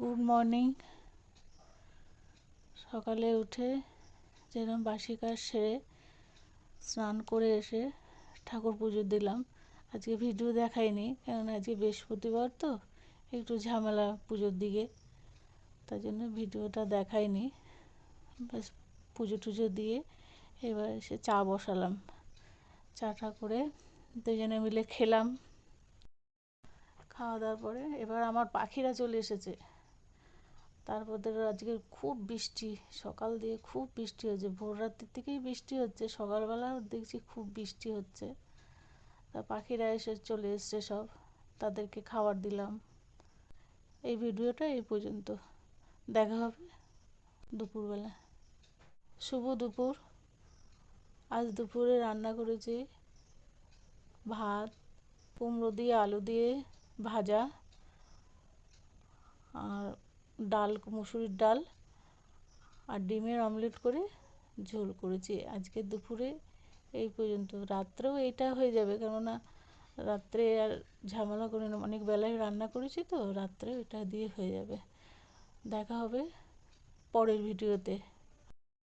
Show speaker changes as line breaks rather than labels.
Good morning. সকালে উঠে যেরকম বাসি কাজ সেরে স্নান করে এসে ঠাকুর পুজো দিলাম। আজকে ভিডিও দেখাইনি, কেননা আজকে বৃহস্পতিবার তো একটু ঝামেলা পুজোর দিকে, তাই জন্য ভিডিওটা দেখাইনি। ব্যাস পুজো টুজো দিয়ে এবার এসে চা বসালাম। চাটা করে দুজনে মিলে খেলাম। খাওয়া দাওয়ার পরে এবার আমার পাখিরা চলে এসেছে। তারপর ধরো আজকে খুব বৃষ্টি, সকাল দিয়ে খুব বৃষ্টি হচ্ছে, ভোর রাত্রির থেকেই বৃষ্টি হচ্ছে, সকালবেলাও দেখছি খুব বৃষ্টি হচ্ছে। তা পাখিরা এসে চলে এসছে সব, তাদেরকে খাবার দিলাম। এই ভিডিওটা এই পর্যন্ত, দেখা হবে দুপুরবেলা। শুভ দুপুর। আজ দুপুরে রান্না করেছি ভাত, কুমড়ো দিয়ে আলু দিয়ে ভাজা, আর ডাল, মুসুরির ডাল, আর ডিমের অমলেট করে ঝোল করেছি। আজকে দুপুরে এই পর্যন্ত। রাত্রেও এইটা হয়ে যাবে, কেননা রাত্রে আর ঝামেলা করি না, অনেক বেলায় রান্না করেছি তো, রাত্রে এটা দিয়ে হয়ে যাবে। দেখা হবে পরের ভিডিওতে।